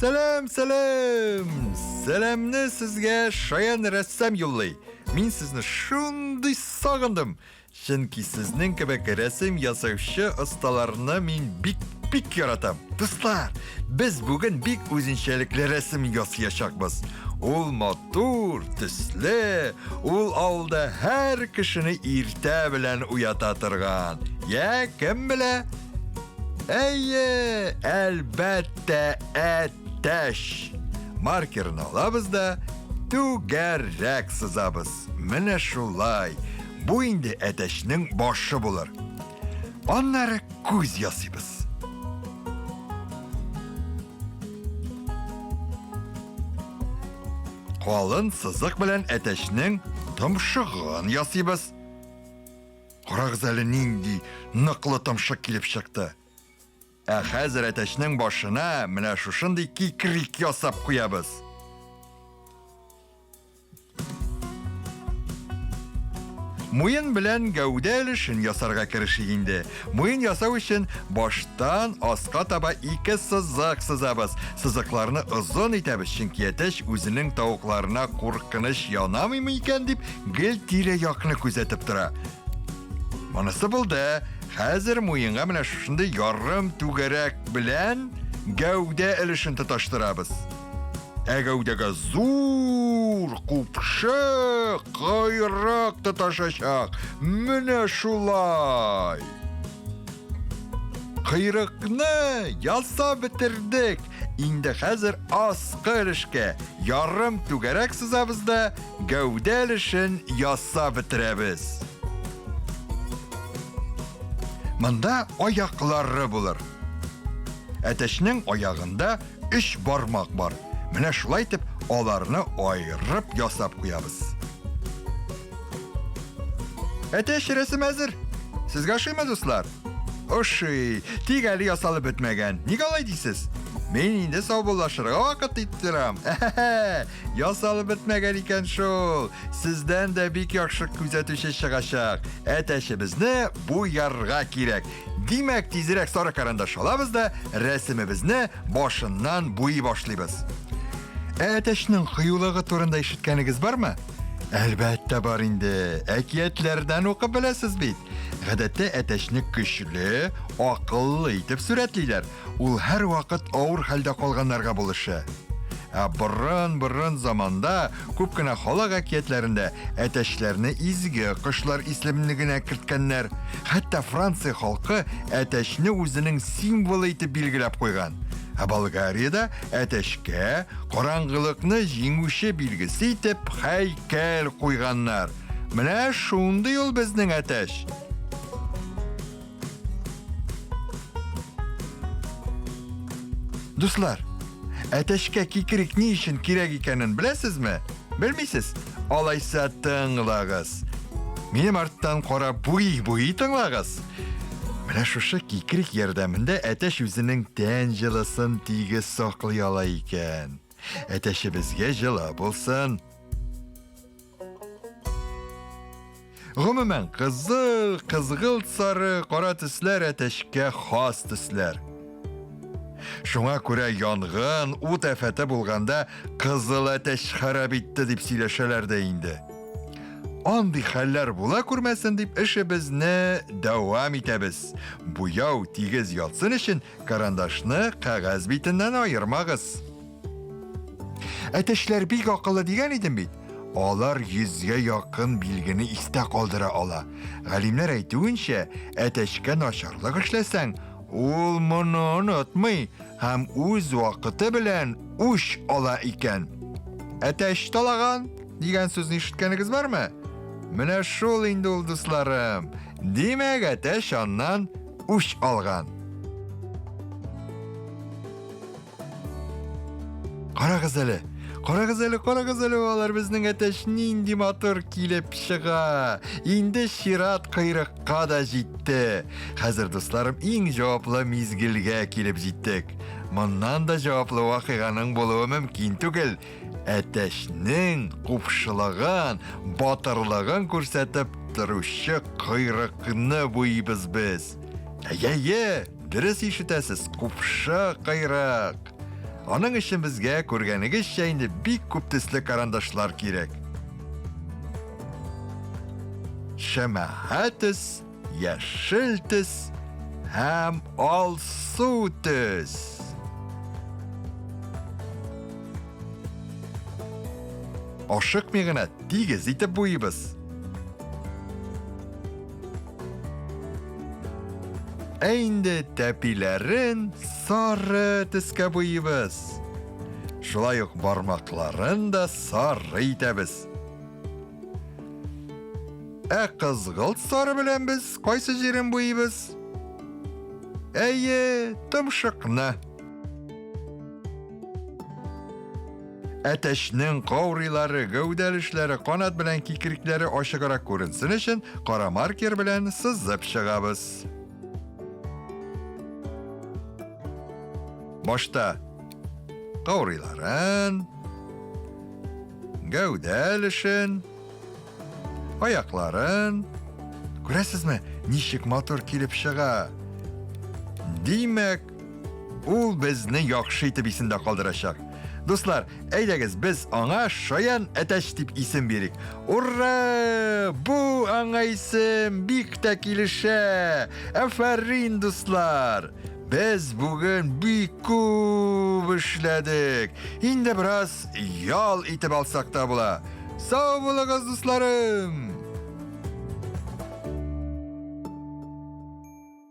Сәлем! Сәлемне сезгә Шаян рәссам юллый. Мин сезне шундый сагындым. Чөнки сезнең кебек рәсем ясаучы осталарны мин бик яратам. Дуслар, без бүген бик үзенчәлекле рәсем ясаячакбыз. Ул матур, төсле, ул алда һәр кешене иртә белән уята торган. Я, кем белә? Әйе, әлбәттә әтәш. Маркерны алабыз да түгәрәк сызабыз. Менә шулай. Бу инде әтәшнең башы булыр. Аннары күз ясыйбыз. Калын сызык белән әтәшнең томшыгын ясыйбыз. Карагыз әле нинди ныклы томшык килеп чыкты. Хәзер әтәшнең башына менә шушындый кикрик ясап куябыз. Муен белән гәүдә өлешен ясарга керешик инде. Муен ясау өчен баштан аска таба 2 сызык сызабыз. Сызыкларны озын итәбез, чөнки әтәш үзенең тавыкларына куркыныч янамыймы икән дип гел тирә-якны күзәтеп тора. Монысы булды. Хәзер муенга менә шушындай ярым түгәрәк белән гәүдә өлешен тоташтырабыз. Гәүдәгә зур, купшы, кайрак тоташачак. Менә шулай. Кайракны ясап бетердек. Инде хәзер аскы өлешкә ярым түгәрәк сызабыз да гәүдә өлешен ясап бетерәбез. Монда аяклары булыр. Әтәшнең аягында 3 бармак бар. Менә шулай итеп аларны айырып ясап куябыз. Әтәш рәсем әзер. Сезгә ошыймы, дуслар? Ошый, тик әле ясалып бетмәгән. Нигә алай дисез? Мен инде саубуллашырга вакыт иттирам. Ясалып бетмәгән икән шул. Сездән дә бик яхшы күзәтүче чыгачак. Әтәшебезне бу ярга кирәк. Димәк, тизрәк сары карандаш алабыз да рәсемебезне башыннан буй башлыйбыз. Әтәшнең кыюлыгы турында ишеткәнегез бармы? Әлбәттә бар инде. Әкиятләрдән укып беләсез бит. Гадәттә әтәшне көчле, акыллы итеп сүрәтлиләр. Ул һәр вакыт авыр хәлдә калганнарга булышы. Борын заманда күп кенә халык әкиятләрендә әтәшләрне изге кошлар исемлегенә керткәннәр. Хәтта Франция халкы әтәшне үзенең символы итеп билгеләп куйган. Болгариядә әтәшкә караңгылыкны җиңүче билгесе итеп һәйкәл куйганнар. Менә шундый ул безнең әтәш. Дуслар, әтәшкә кикрик ни өчен кирәк икәнен беләсезме? Белмисез? Алайса тыңлагыз. Минем арттан карап буй тыңлагыз. Менә шушы кикрик ярдәмендә әтәш үзенең тән җылысын тигез саклый ала икән. Әтәшебезгә җылы булсын. Гомумән, кызгылт сары, кара төсләр әтәшкә хас төсләр. Шуңа күрә янгын, ут афәте булганда кызыл әтәш харап итте дип сөйләшәләр дә инде. Андый хәлләр була күрмәсен дип эшебезне дәвам итәбез. Буяу тигез ятсын өчен карандашны кәгазь битеннән айырмагыз. Әтәшләр бик акыллы дигән идем бит. Алар 100гә якын билгене истә калдыра ала. Галимнәр әйтүенчә, әтәшкә начарлык эшләсәң, ул моны онытмый һәм үз вакыты белән үч ала икән. Әтәш талаган дигән сүзне ишеткәнегез бармы? Менә шул инде ул, дусларым. Димәк, әтәш аннан үч алган. Карагыз әле, алар безнең әтәш нинди матур килеп чыга. Инде шират кайрыкка да җитте. Хәзер, дусларым, иң җаваплы мизгелгә килеп җиттек. Моннан да җаваплы вакыйганың булуы мөмкин түгел. Әтәшнең купшылыгын, батырлыгын күрсәтеп торучы кайрыкны буйбыз без. Дөрес ишетәсез, купшы кайрак. Аның өчен безгә күргәнегезчә инде бик күп төсле карандашлар кирәк. Шәмәхә төс, яшел төс һәм алсу төс. Ашыкмый гына тигез итеп буйбыз. Инде тәпиләрен сары төскә буйбыз. Шулай ук бармакларын да сары итәбез. Кызгылт сары белән без кайсы җирен буйбыз? Әйе, томшыкны. Әтәшнең каурилары, гәүдәлешләре, канат белән кикрикләре ачыграк күренсен өчен кара маркер белән сызып чыгабыз. Башта кауриларын, гәүдәлешен, аякларын. Күрәсезме, ничек матур килеп чыга? Димәк, ул безне яхшы итеп исендә калдырачак. Дуслар, әйдәгез без аңа Шаян әтәч дип исем бирик. Ура! Бу аңа исем бик тә килешә. Афәрин, дуслар. Без бүген бик күп эшләдек. Инде бераз ял итеп алсак та була. Сау булыгыз, дусларым.